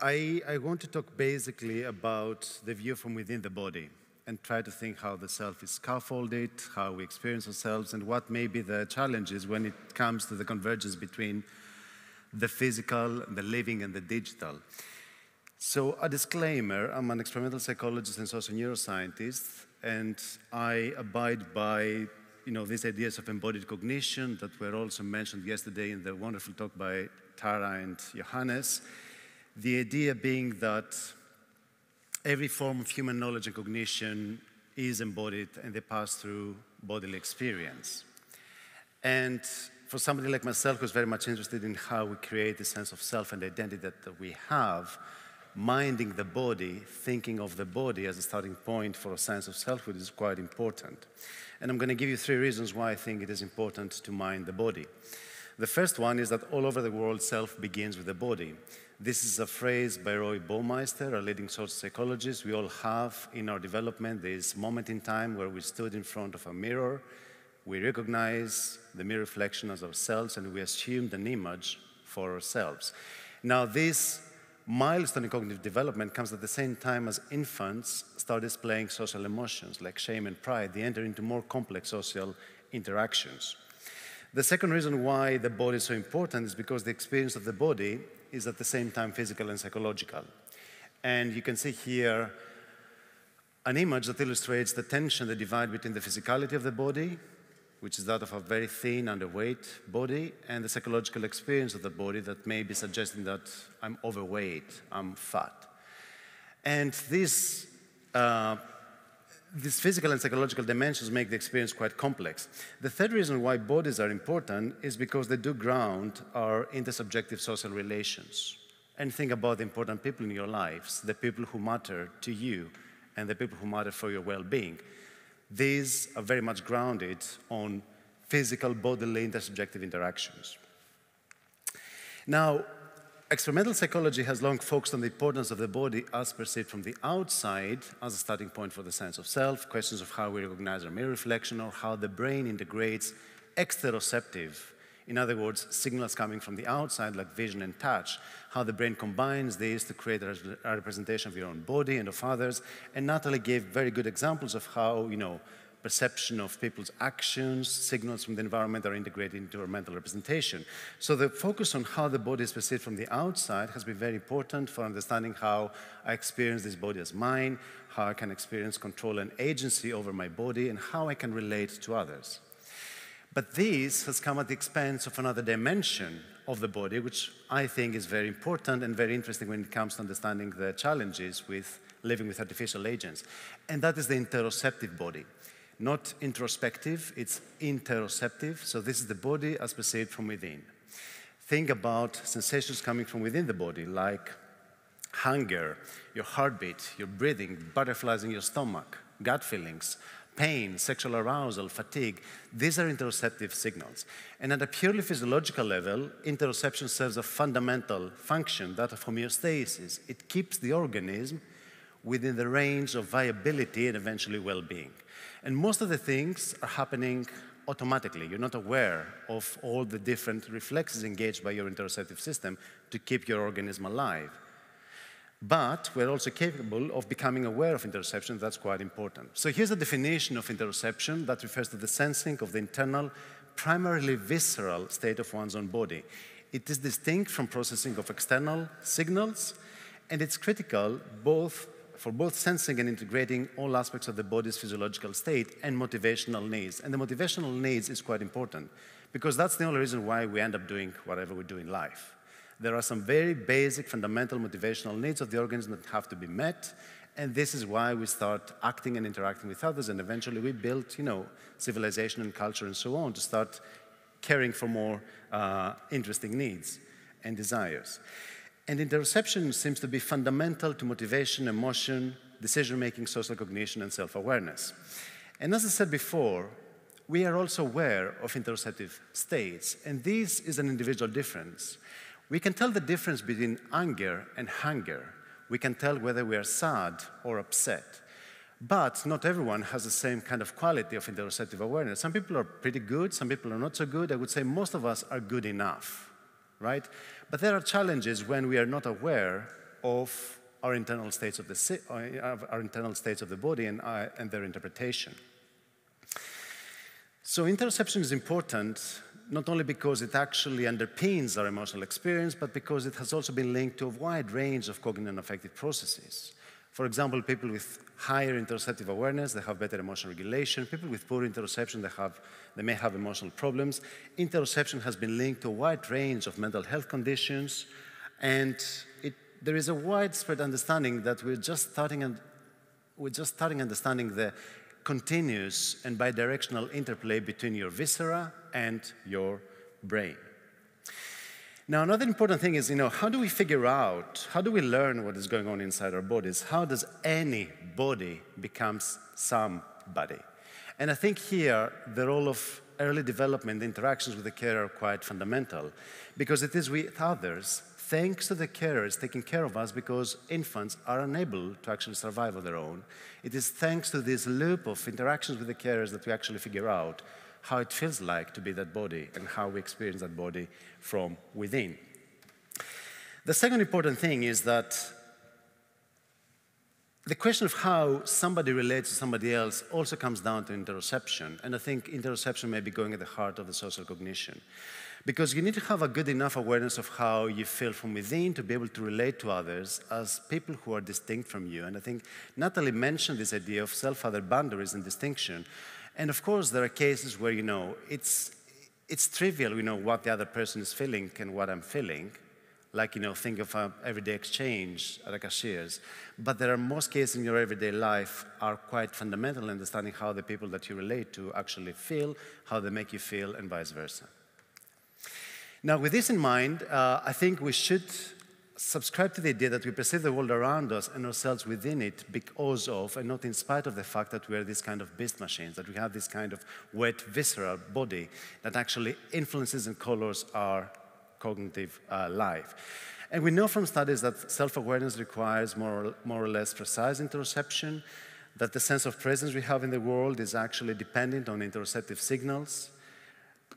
I want to talk basically about the view from within the body and try to think how the self is scaffolded, how we experience ourselves, and what may be the challenges when it comes to the convergence between the physical, the living, and the digital. So a disclaimer, I'm an experimental psychologist and social neuroscientist, and I abide by these ideas of embodied cognition that were also mentioned yesterday in the wonderful talk by Tara and Johannes. The idea being that every form of human knowledge and cognition is embodied and they pass through bodily experience. And for somebody like myself who's very much interested in how we create a sense of self and identity that we have, minding the body, thinking of the body as a starting point for a sense of selfhood is quite important. And I'm going to give you 3 reasons why I think it is important to mind the body. The first one is that all over the world, self begins with the body. This is a phrase by Roy Baumeister, a leading social psychologist. We all have in our development this moment in time where we stood in front of a mirror, we recognize the mirror reflection as ourselves, and we assumed an image for ourselves. Now, this milestone in cognitive development comes at the same time as infants start displaying social emotions like shame and pride. They enter into more complex social interactions. The second reason why the body is so important is because the experience of the body is at the same time physical and psychological. And you can see here an image that illustrates the tension, the divide between the physicality of the body, which is that of a very thin, underweight body, and the psychological experience of the body that may be suggesting that I'm overweight, I'm fat. And these physical and psychological dimensions make the experience quite complex. The third reason why bodies are important is because they do ground our intersubjective social relations. And think about the important people in your lives, the people who matter to you, and the people who matter for your well-being. These are very much grounded on physical, bodily, intersubjective interactions. Now, experimental psychology has long focused on the importance of the body as perceived from the outside as a starting point for the sense of self, questions of how we recognize our mirror reflection, or how the brain integrates exteroceptive, in other words, signals coming from the outside like vision and touch, how the brain combines these to create a representation of your own body and of others. And Natalie gave very good examples of how, perception of people's actions, signals from the environment are integrated into our mental representation. So the focus on how the body is perceived from the outside has been very important for understanding how I experience this body as mine, how I can experience control and agency over my body, and how I can relate to others. But this has come at the expense of another dimension of the body, which I think is very important and very interesting when it comes to understanding the challenges with living with artificial agents. And that is the interoceptive body. Not introspective, it's interoceptive. So this is the body as perceived from within. Think about sensations coming from within the body, like hunger, your heartbeat, your breathing, butterflies in your stomach, gut feelings, pain, sexual arousal, fatigue. These are interoceptive signals. And at a purely physiological level, interoception serves a fundamental function, that of homeostasis. It keeps the organism within the range of viability and eventually well-being. And most of the things are happening automatically. You're not aware of all the different reflexes engaged by your interoceptive system to keep your organism alive. But we're also capable of becoming aware of interoception. That's quite important. So here's a definition of interoception that refers to the sensing of the internal, primarily visceral state of one's own body. It is distinct from processing of external signals, and it's critical for both sensing and integrating all aspects of the body's physiological state and motivational needs. And the motivational needs is quite important, because that's the only reason why we end up doing whatever we do in life. There are some very basic, fundamental motivational needs of the organism that have to be met, and this is why we start acting and interacting with others, and eventually we build, civilization and culture and so on to start caring for more interesting needs and desires. And interoception seems to be fundamental to motivation, emotion, decision-making, social cognition, and self-awareness. And as I said before, we are also aware of interoceptive states, and this is an individual difference. We can tell the difference between anger and hunger. We can tell whether we are sad or upset. But not everyone has the same kind of quality of interoceptive awareness. Some people are pretty good, some people are not so good. I would say most of us are good enough, right? But there are challenges when we are not aware of our internal states of the body and their interpretation. So interoception is important not only because it actually underpins our emotional experience, but because it has also been linked to a wide range of cognitive and affective processes. For example, people with higher interoceptive awareness, they have better emotional regulation. People with poor interoception, they may have emotional problems. Interoception has been linked to a wide range of mental health conditions, and there is a widespread understanding that we're just starting understanding the continuous and bidirectional interplay between your viscera and your brain. Now, another important thing is, how do we figure out, how do we learn what is going on inside our bodies? How does any body become somebody? And I think here, the role of early development interactions with the carer are quite fundamental, because it is with others, thanks to the carers taking care of us, because infants are unable to actually survive on their own. It is thanks to this loop of interactions with the carers that we actually figure out how it feels like to be that body and how we experience that body from within. The second important thing is that the question of how somebody relates to somebody else also comes down to interoception, and I think interoception may be going at the heart of the social cognition. Because you need to have a good enough awareness of how you feel from within to be able to relate to others as people who are distinct from you. And I think Natalie mentioned this idea of self-other boundaries and distinction. And of course, there are cases where, it's trivial, what the other person is feeling and what I'm feeling. Like, think of an everyday exchange at a cashier's. But there are most cases in your everyday life are quite fundamental in understanding how the people that you relate to actually feel, how they make you feel, and vice versa. Now, with this in mind, I think we should subscribe to the idea that we perceive the world around us and ourselves within it because of, and not in spite of the fact that we are this kind of beast machines, that we have this kind of wet, visceral body that actually influences and colors our cognitive life. And we know from studies that self-awareness requires more or less precise interoception, that the sense of presence we have in the world is actually dependent on interoceptive signals.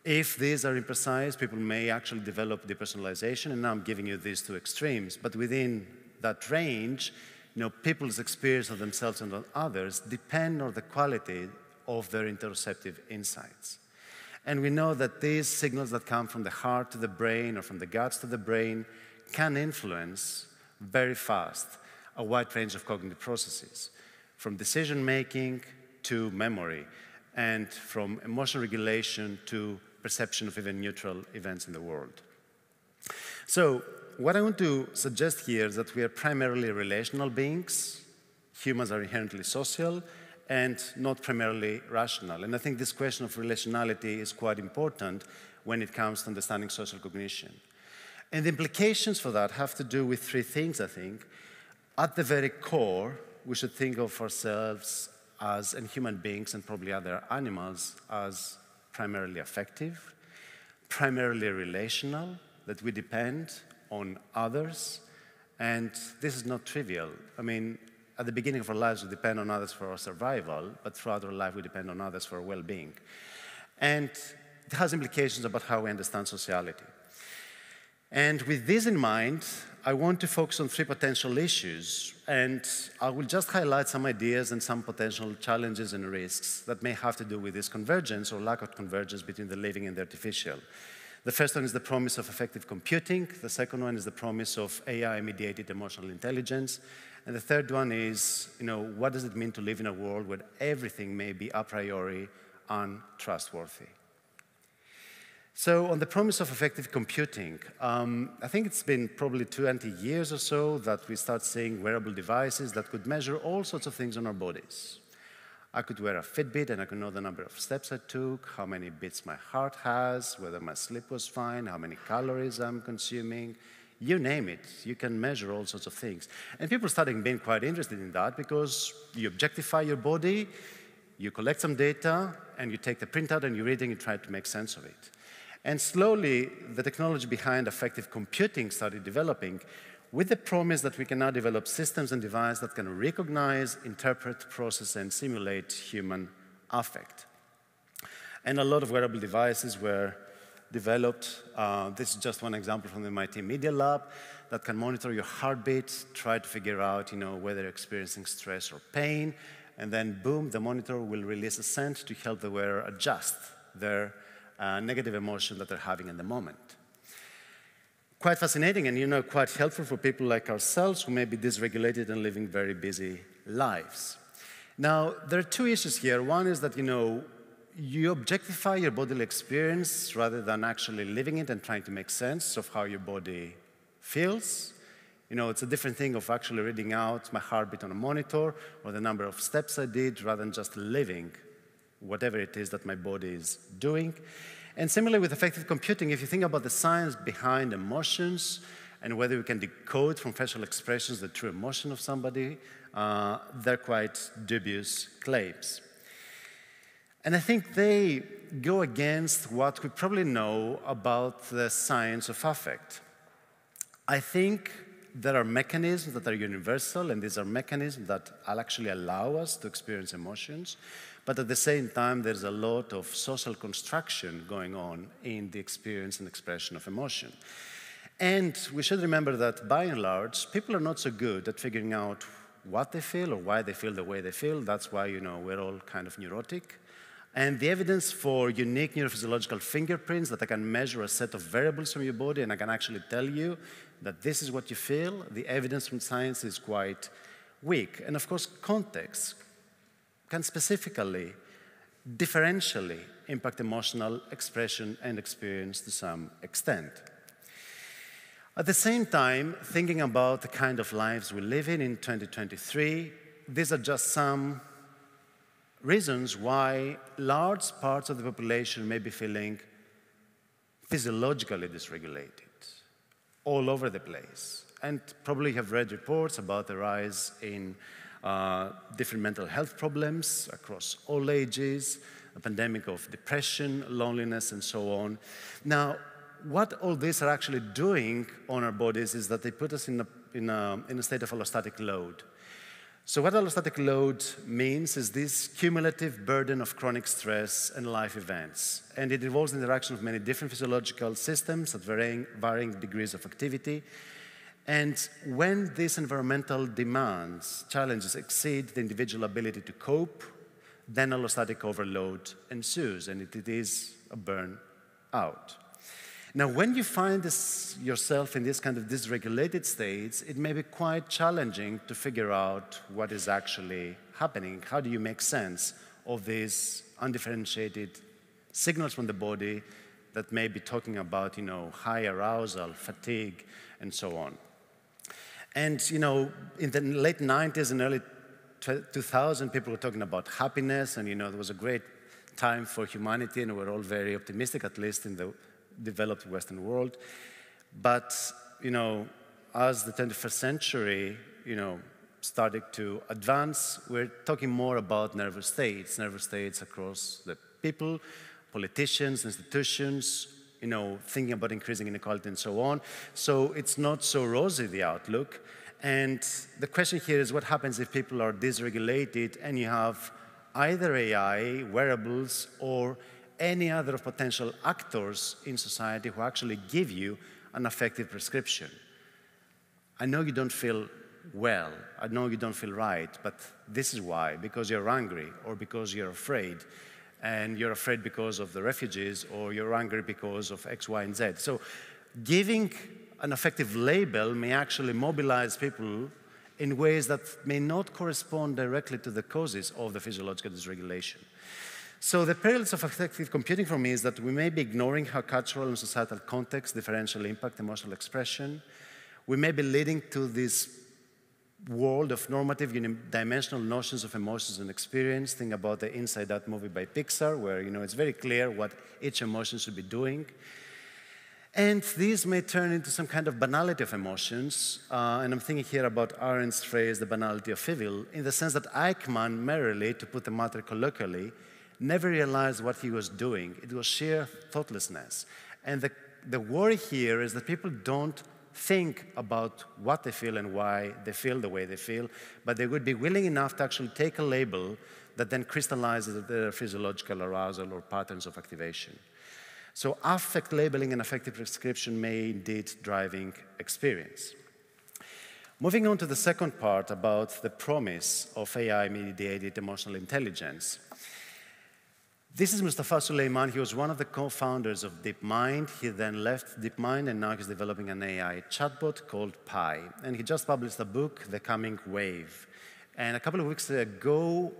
If these are imprecise, people may actually develop depersonalization, and now I'm giving you these two extremes. But within that range, people's experience of themselves and of others depend on the quality of their interoceptive insights. And we know that these signals that come from the heart to the brain or from the guts to the brain can influence very fast a wide range of cognitive processes, from decision-making to memory, and from emotional regulation to perception of even neutral events in the world. So what I want to suggest here is that we are primarily relational beings. Humans are inherently social and not primarily rational. And I think this question of relationality is quite important when it comes to understanding social cognition. And the implications for that have to do with three things, I think. At the very core, we should think of ourselves as, and human beings and probably other animals, as primarily affective, primarily relational, that we depend on others. And this is not trivial. I mean, at the beginning of our lives, we depend on others for our survival, but throughout our life, we depend on others for our well-being. And it has implications about how we understand sociality. And with this in mind, I want to focus on three potential issues, and I will just highlight some ideas and some potential challenges and risks that may have to do with this convergence or lack of convergence between the living and the artificial. The first one is the promise of effective computing. The second one is the promise of AI-mediated emotional intelligence. And the third one is, what does it mean to live in a world where everything may be a priori untrustworthy? So on the promise of effective computing, I think it's been probably 20 years or so that we start seeing wearable devices that could measure all sorts of things on our bodies. I could wear a Fitbit and I could know the number of steps I took, how many beats my heart has, whether my sleep was fine, how many calories I'm consuming. You name it, you can measure all sorts of things. And people started being quite interested in that because you objectify your body, you collect some data, and you take the printout and you read it and you try to make sense of it. And slowly, the technology behind effective computing started developing with the promise that we can now develop systems and devices that can recognize, interpret, process, and simulate human affect. And a lot of wearable devices were developed. This is just one example from the MIT Media Lab that can monitor your heartbeat, try to figure out whether you're experiencing stress or pain, and then boom, the monitor will release a scent to help the wearer adjust their negative emotion that they're having in the moment. Quite fascinating and quite helpful for people like ourselves who may be dysregulated and living very busy lives. Now, there are two issues here. One is that you objectify your bodily experience rather than actually living it and trying to make sense of how your body feels. It's a different thing of actually reading out my heartbeat on a monitor or the number of steps I did rather than just living whatever it is that my body is doing. And similarly with affective computing, if you think about the science behind emotions and whether we can decode from facial expressions the true emotion of somebody, they're quite dubious claims. And I think they go against what we probably know about the science of affect. I think there are mechanisms that are universal, and these are mechanisms that actually allow us to experience emotions. But at the same time, there's a lot of social construction going on in the experience and expression of emotion. And we should remember that, by and large, people are not so good at figuring out what they feel or why they feel the way they feel. That's why, we're all kind of neurotic. And the evidence for unique neurophysiological fingerprints that I can measure a set of variables from your body and I can actually tell you that this is what you feel, the evidence from science is quite weak. And of course, context can specifically, differentially impact emotional expression and experience to some extent. At the same time, thinking about the kind of lives we live in 2023, these are just some reasons why large parts of the population may be feeling physiologically dysregulated all over the place. And probably have read reports about the rise in different mental health problems across all ages, a pandemic of depression, loneliness, and so on. Now, what all these are actually doing on our bodies is that they put us in a state of allostatic load. So what allostatic load means is this cumulative burden of chronic stress and life events. And it involves the interaction of many different physiological systems at varying degrees of activity. And when these environmental demands, challenges exceed the individual ability to cope, then allostatic overload ensues, and it is a burnout. Now, when you find yourself in this kind of dysregulated states, it may be quite challenging to figure out what is actually happening. How do you make sense of these undifferentiated signals from the body that may be talking about, high arousal, fatigue, and so on? And, in the late 90s and early 2000, people were talking about happiness, and, there was a great time for humanity, and we're all very optimistic, at least in the developed Western world. But, as the 21st century, started to advance, we're talking more about nervous states across the people, politicians, institutions, thinking about increasing inequality and so on. So it's not so rosy, the outlook. And the question here is what happens if people are dysregulated and you have either AI, wearables, or any other potential actors in society who actually give you an effective prescription. I know you don't feel well, I know you don't feel right, but this is why, because you're angry or because you're afraid, and you're afraid because of the refugees, or you're angry because of X, Y, and Z. So giving an effective label may actually mobilize people in ways that may not correspond directly to the causes of the physiological dysregulation. So the perils of affective computing for me is that we may be ignoring how cultural and societal context differentially impact emotional expression. We may be leading to this world of normative unidimensional notions of emotions and experience. Think about the Inside Out movie by Pixar, where it's very clear what each emotion should be doing. And these may turn into some kind of banality of emotions. And I'm thinking here about Arendt's phrase, the banality of evil, in the sense that Eichmann merely, to put the matter colloquially, never realized what he was doing. It was sheer thoughtlessness. And the worry here is that people don't think about what they feel and why they feel the way they feel, but they would be willing enough to actually take a label that then crystallizes their physiological arousal or patterns of activation. So affect labeling and affective prescription may indeed driving experience. Moving on to the second part about the promise of AI-mediated emotional intelligence. This is Mustafa Suleyman. He was one of the co-founders of DeepMind. He then left DeepMind, and now he's developing an AI chatbot called Pi. And he just published a book, The Coming Wave. And a couple of weeks ago,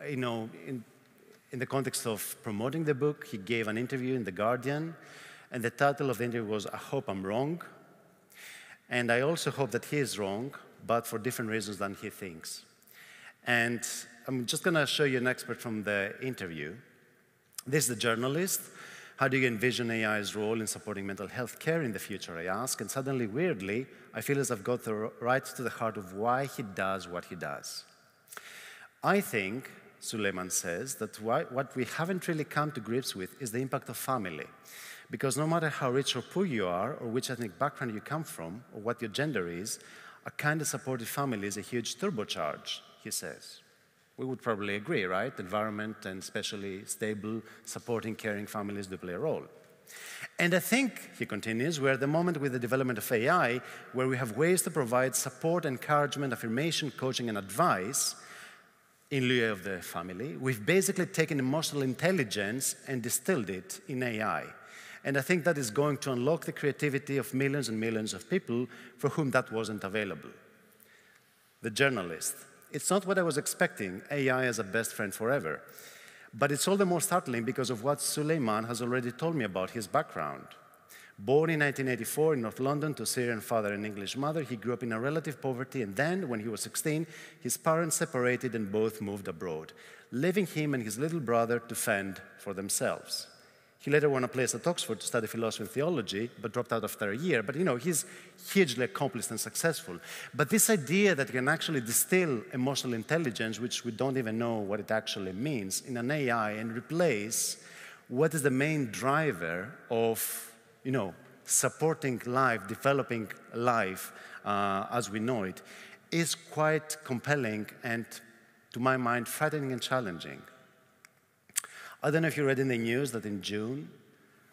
in the context of promoting the book, he gave an interview in The Guardian. And the title of the interview was, "I Hope I'm Wrong." And I also hope that he is wrong, but for different reasons than he thinks. And I'm just going to show you an excerpt from the interview. This is the journalist. How do you envision AI's role in supporting mental health care in the future, I ask. And suddenly, weirdly, I feel as I've got right to the heart of why he does what he does. I think, Suleyman says, that what we haven't really come to grips with is the impact of family. Because no matter how rich or poor you are, or which ethnic background you come from, or what your gender is, a kind of supportive family is a huge turbocharge, he says. We would probably agree, right? Environment and especially stable, supporting, caring families do play a role. And I think, he continues, we're at the moment with the development of AI where we have ways to provide support, encouragement, affirmation, coaching, and advice in lieu of the family. We've basically taken emotional intelligence and distilled it in AI. And I think that is going to unlock the creativity of millions and millions of people for whom that wasn't available. The journalist. It's not what I was expecting, AI as a best friend forever. But it's all the more startling because of what Suleyman has already told me about his background. Born in 1984 in North London to a Syrian father and English mother, he grew up in a relative poverty, and then, when he was 16, his parents separated and both moved abroad, leaving him and his little brother to fend for themselves. He later won a place at Oxford to study philosophy and theology, but dropped out after a year. But he's hugely accomplished and successful. But this idea that you can actually distill emotional intelligence, which we don't even know what it actually means, in an AI and replace what is the main driver of, supporting life, developing life as we know it, is quite compelling and, to my mind, frightening and challenging. I don't know if you read in the news that in June,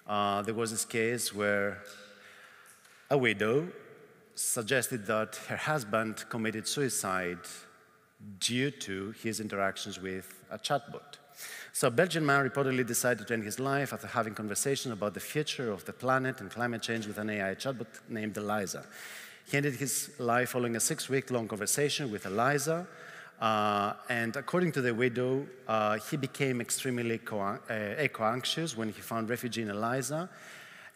there was this case where a widow suggested that her husband committed suicide due to his interactions with a chatbot. So a Belgian man reportedly decided to end his life after having conversations about the future of the planet and climate change with an AI chatbot named Eliza. He ended his life following a 6-week-long conversation with Eliza, and according to the widow, he became extremely eco-anxious when he found refuge in Eliza,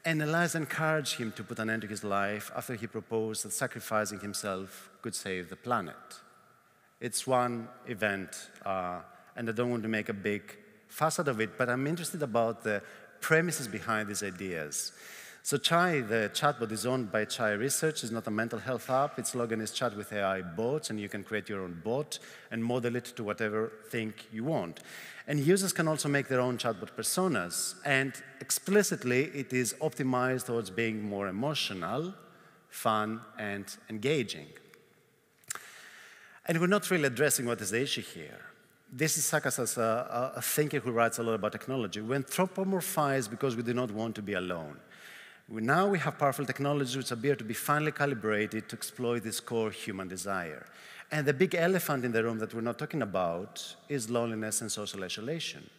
and Eliza encouraged him to put an end to his life after he proposed that sacrificing himself could save the planet. It's one event, and I don't want to make a big fuss out of it, but I'm interested about the premises behind these ideas. So Chai, the chatbot, is owned by Chai Research. It's not a mental health app. Its slogan is chat with AI bots, and you can create your own bot and model it to whatever thing you want. And users can also make their own chatbot personas. And explicitly, it is optimized towards being more emotional, fun, and engaging. And we're not really addressing what is the issue here. This is Sakas as a thinker who writes a lot about technology. We anthropomorphize because we do not want to be alone. Now we have powerful technologies which appear to be finely calibrated to exploit this core human desire. And the big elephant in the room that we're not talking about is loneliness and social isolation.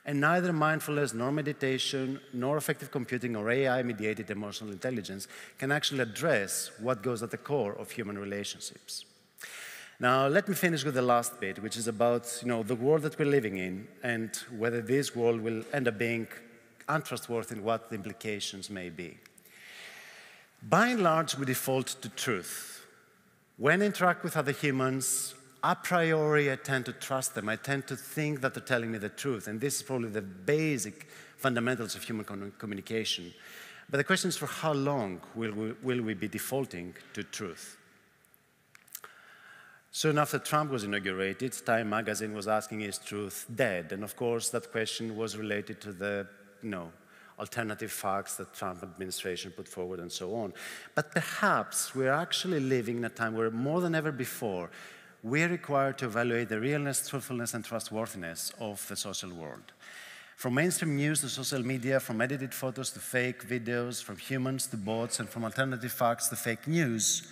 And neither mindfulness, nor meditation, nor effective computing, or AI-mediated emotional intelligence can actually address what goes at the core of human relationships. Now, let me finish with the last bit, which is about the world that we're living in and whether this world will end up being untrustworthy and what the implications may be. By and large, we default to truth. When I interact with other humans, a priori, I tend to trust them. I tend to think that they're telling me the truth. And this is probably the basic fundamentals of human communication. But the question is, for how long will we be defaulting to truth? Soon after Trump was inaugurated, Time magazine was asking, is truth dead? And of course, that question was related to the alternative facts that the Trump administration put forward and so on. But perhaps we're actually living in a time where more than ever before, we're required to evaluate the realness, truthfulness, and trustworthiness of the social world. From mainstream news to social media, from edited photos to fake videos, from humans to bots, and from alternative facts to fake news,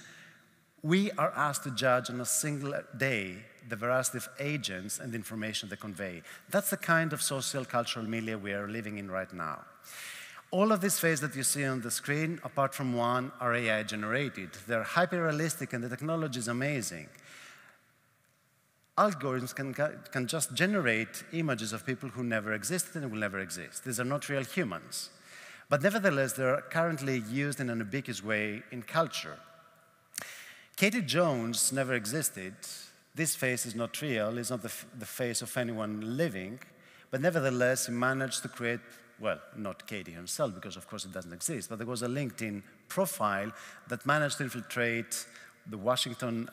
we are asked to judge on a single day the veracity of agents and the information they convey. That's the kind of social cultural milieu we are living in right now. All of these faces that you see on the screen, apart from one, are AI generated. They're hyper-realistic and the technology is amazing. Algorithms can just generate images of people who never existed and will never exist. These are not real humans. But nevertheless, they're currently used in an ubiquitous way in culture. Katie Jones never existed. This face is not real. It's not the face of anyone living. But nevertheless, he managed to create, well, not Katie herself, because of course it doesn't exist, but there was a LinkedIn profile that managed to infiltrate the Washington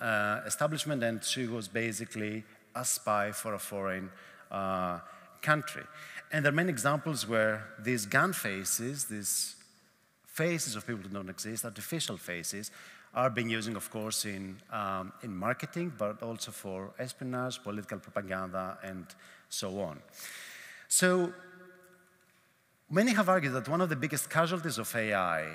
establishment, and she was basically a spy for a foreign country. And there are many examples where these gun faces, these faces of people who don't exist, artificial faces, are being used, of course, in marketing, but also for espionage, political propaganda, and so on. So many have argued that one of the biggest casualties of AI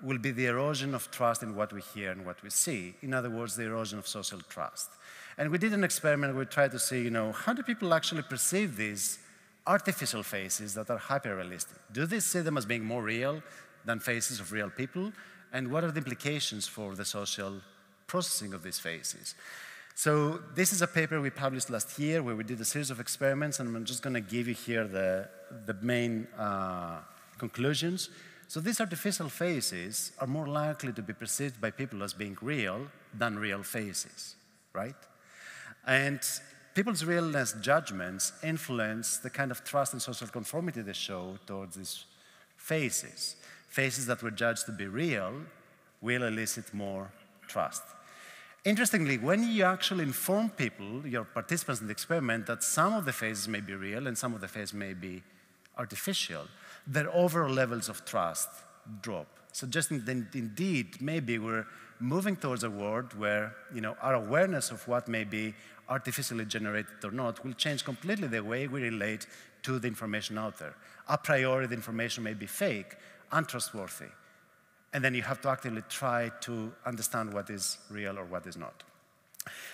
will be the erosion of trust in what we hear and what we see. In other words, the erosion of social trust. And we did an experiment where we tried to see, how do people actually perceive these artificial faces that are hyper-realistic? Do they see them as being more real than faces of real people? And what are the implications for the social processing of these faces? So this is a paper we published last year where we did a series of experiments, and I'm just going to give you here the main conclusions. So these artificial faces are more likely to be perceived by people as being real than real faces, right? And people's realness judgments influence the kind of trust and social conformity they show towards these faces. Faces that were judged to be real will elicit more trust. Interestingly, when you actually inform people, your participants in the experiment, that some of the faces may be real and some of the faces may be artificial, their overall levels of trust drop, suggesting that indeed maybe we're moving towards a world where our awareness of what may be artificially generated or not will change completely the way we relate to the information out there. A priori, the information may be fake, untrustworthy, and then you have to actively try to understand what is real or what is not.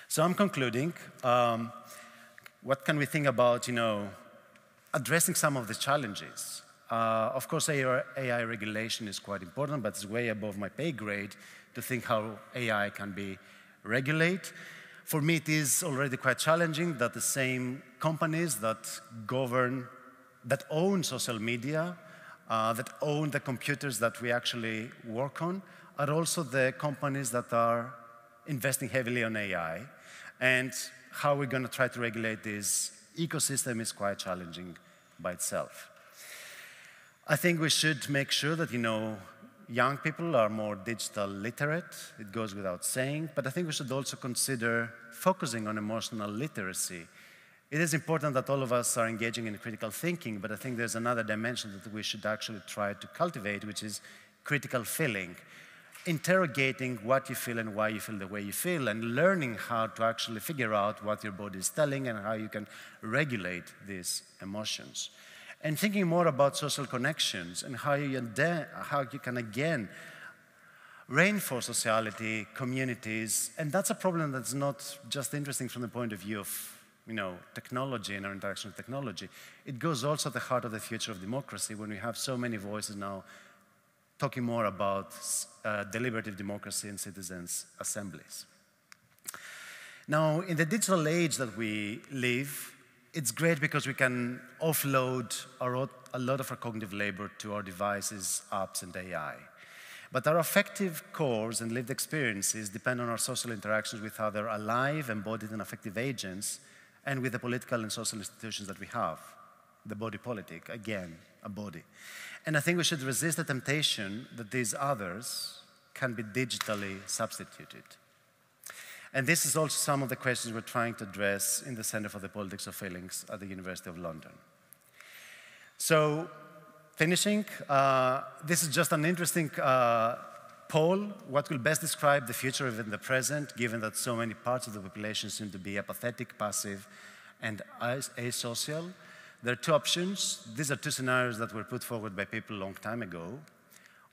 So I'm concluding. What can we think about, addressing some of these challenges? Of course, AI regulation is quite important, but it's way above my pay grade to think how AI can be regulated. For me, it is already quite challenging that the same companies that own social media, that own the computers that we actually work on, are also the companies that are investing heavily on AI. And how we're going to try to regulate this ecosystem is quite challenging by itself. I think we should make sure that, young people are more digital literate. It goes without saying. But I think we should also consider focusing on emotional literacy. It is important that all of us are engaging in critical thinking, but I think there's another dimension that we should actually try to cultivate, which is critical feeling. Interrogating what you feel and why you feel the way you feel, and learning how to actually figure out what your body is telling and how you can regulate these emotions. And thinking more about social connections and how you can, again, reinforce sociality, communities. And that's a problem that's not just interesting from the point of view of technology and our interaction with technology. It goes also at the heart of the future of democracy when we have so many voices now talking more about deliberative democracy and citizens' assemblies. Now, in the digital age that we live, it's great because we can offload a lot of our cognitive labor to our devices, apps, and AI. But our affective cores and lived experiences depend on our social interactions with other alive, embodied, and affective agents, and with the political and social institutions that we have. The body politic, again, a body. And I think we should resist the temptation that these others can be digitally substituted. And this is also some of the questions we're trying to address in the Center for the Politics of Feelings at the University of London. So, finishing, this is just an interesting poll. What will best describe the future of the present, given that so many parts of the population seem to be apathetic, passive, and asocial? There are two options. These are two scenarios that were put forward by people a long time ago.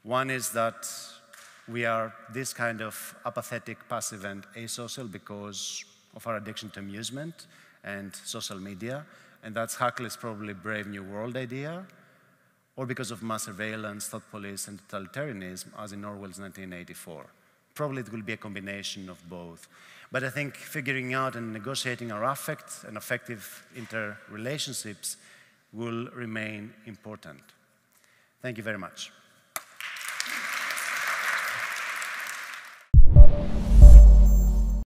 One is that we are this kind of apathetic, passive, and asocial because of our addiction to amusement and social media, and that's Huxley's probably Brave New World idea, or because of mass surveillance, thought police, and totalitarianism, as in Orwell's 1984. Probably it will be a combination of both. But I think figuring out and negotiating our affect and affective interrelationships will remain important. Thank you very much.